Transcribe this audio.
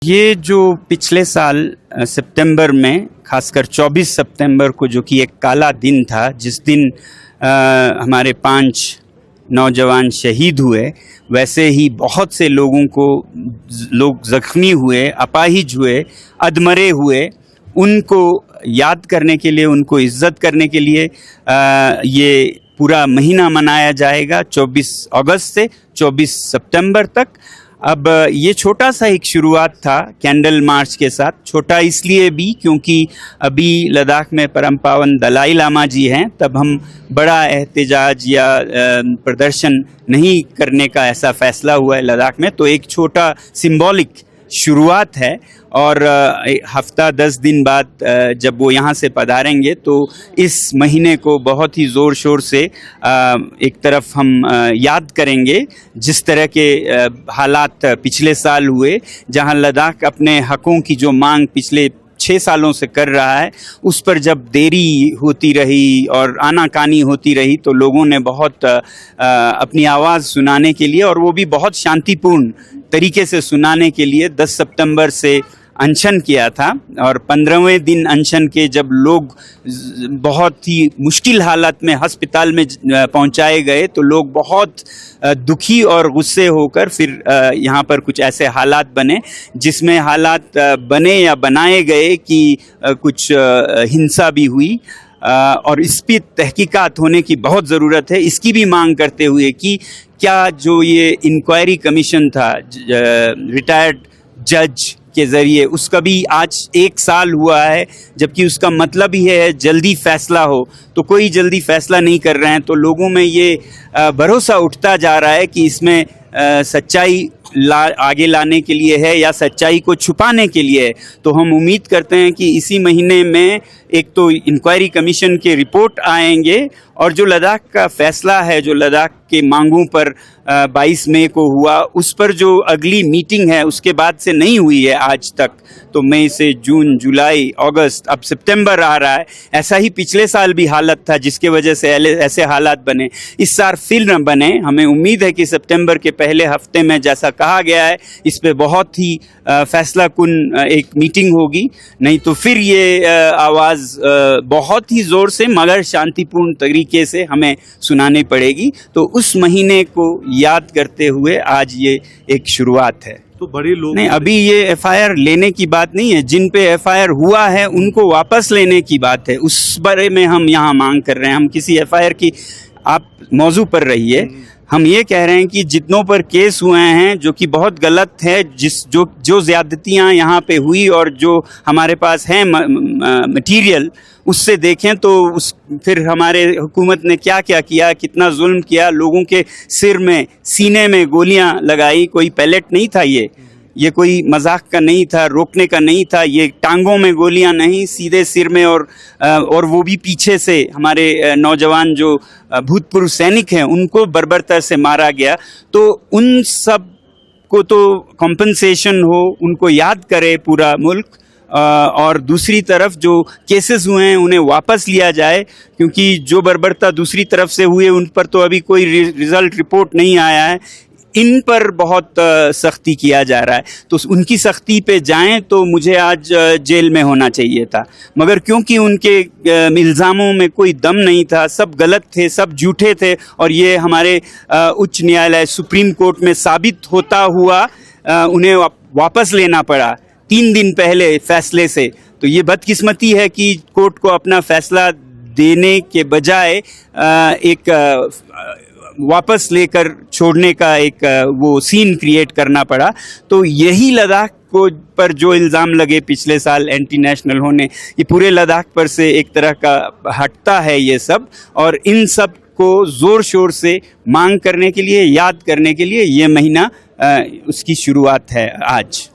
ये जो पिछले साल सितंबर में खासकर 24 सितंबर को जो कि एक काला दिन था, जिस दिन हमारे 5 नौजवान शहीद हुए, वैसे ही बहुत से लोग जख्मी हुए, अपाहिज हुए, अधमरे हुए। उनको याद करने के लिए, उनको इज्जत करने के लिए ये पूरा महीना मनाया जाएगा 24 अगस्त से 24 सितंबर तक। अब ये छोटा सा एक शुरुआत था कैंडल मार्च के साथ। छोटा इसलिए भी क्योंकि अभी लद्दाख में परम पावन दलाई लामा जी हैं, तब हम बड़ा एहतजाज या प्रदर्शन नहीं करने का ऐसा फैसला हुआ है लद्दाख में। तो एक छोटा सिंबॉलिक शुरुआत है और हफ्ता 10 दिन बाद जब वो यहाँ से पधारेंगे तो इस महीने को बहुत ही ज़ोर शोर से एक तरफ हम याद करेंगे जिस तरह के हालात पिछले साल हुए, जहाँ लद्दाख अपने हकों की जो मांग पिछले 6 सालों से कर रहा है, उस पर जब देरी होती रही और आनाकानी होती रही तो लोगों ने बहुत अपनी आवाज़ सुनाने के लिए, और वो भी बहुत शांतिपूर्ण तरीके से सुनाने के लिए 10 सितंबर से अनशन किया था। और 15वें दिन अनशन के जब लोग बहुत ही मुश्किल हालत में अस्पताल में पहुंचाए गए तो लोग बहुत दुखी और गुस्से होकर फिर यहाँ पर कुछ ऐसे हालात बने, जिसमें हालात बने या बनाए गए कि कुछ हिंसा भी हुई। और इस पर तहकीकात होने की बहुत ज़रूरत है। इसकी भी मांग करते हुए कि क्या जो ये इंक्वायरी कमीशन था रिटायर्ड जज के ज़रिए, उसका भी आज 1 साल हुआ है, जबकि उसका मतलब ही है जल्दी फैसला हो, तो कोई जल्दी फैसला नहीं कर रहे हैं। तो लोगों में ये भरोसा उठता जा रहा है कि इसमें सच्चाई आगे लाने के लिए है या सच्चाई को छुपाने के लिए है। तो हम उम्मीद करते हैं कि इसी महीने में एक तो इंक्वायरी कमीशन के रिपोर्ट आएंगे, और जो लद्दाख का फैसला है, जो लद्दाख के मांगों पर 22 मई को हुआ, उस पर जो अगली मीटिंग है उसके बाद से नहीं हुई है आज तक। तो मई से जून, जुलाई, अगस्त, अब सितंबर आ रहा है। ऐसा ही पिछले साल भी हालत था जिसके वजह से ऐसे हालात बने। इस साल फिर न बने। हमें उम्मीद है कि सितंबर के पहले हफ्ते में, जैसा कहा गया है, इस पे बहुत ही फैसला कुन एक मीटिंग होगी। नहीं तो फिर ये आवाज़ बहुत ही ज़ोर से मगर शांतिपूर्ण तरीके से हमें सुनानी पड़ेगी। तो उस महीने को याद करते हुए आज ये एक शुरुआत है। तो बड़े लोग नहीं, अभी ये एफआईआर लेने की बात नहीं है। जिन पे एफआईआर हुआ है उनको वापस लेने की बात है। उस बारे में हम यहाँ मांग कर रहे हैं। हम किसी एफआईआर की, आप मौजू पर रहिए, हम ये कह रहे हैं कि जितनों पर केस हुए हैं जो कि बहुत गलत है, जो ज़्यादतियाँ यहाँ पे हुई और जो हमारे पास है मटीरियल, उससे देखें तो फिर हमारे हुकूमत ने क्या क्या किया, कितना जुल्म किया। लोगों के सिर में, सीने में गोलियां लगाई। कोई पैलेट नहीं था ये कोई मजाक का नहीं था, रोकने का नहीं था। ये टांगों में गोलियां नहीं, सीधे सिर में, और वो भी पीछे से। हमारे नौजवान जो भूतपूर्व सैनिक हैं उनको बर्बरता से मारा गया। तो उन सब को तो कॉम्पनसेशन हो, उनको याद करे पूरा मुल्क। और दूसरी तरफ जो केसेस हुए हैं उन्हें वापस लिया जाए, क्योंकि जो बर्बरता दूसरी तरफ से हुए उन पर तो अभी कोई रिजल्ट रिपोर्ट नहीं आया है। इन पर बहुत सख्ती किया जा रहा है। तो उनकी सख्ती पे जाएं तो मुझे आज जेल में होना चाहिए था, मगर क्योंकि उनके इल्ज़ामों में कोई दम नहीं था, सब गलत थे, सब झूठे थे, और ये हमारे उच्च न्यायालय सुप्रीम कोर्ट में साबित होता हुआ उन्हें वापस लेना पड़ा 3 दिन पहले फैसले से। तो ये बदकिस्मती है कि कोर्ट को अपना फैसला देने के बजाय एक वापस लेकर छोड़ने का एक वो सीन क्रिएट करना पड़ा। तो यही लद्दाख को पर जो इल्ज़ाम लगे पिछले साल एंटी नेशनल होने, ये पूरे लद्दाख पर से एक तरह का हटता है ये सब। और इन सब को ज़ोर शोर से मांग करने के लिए, याद करने के लिए ये महीना उसकी शुरुआत है आज।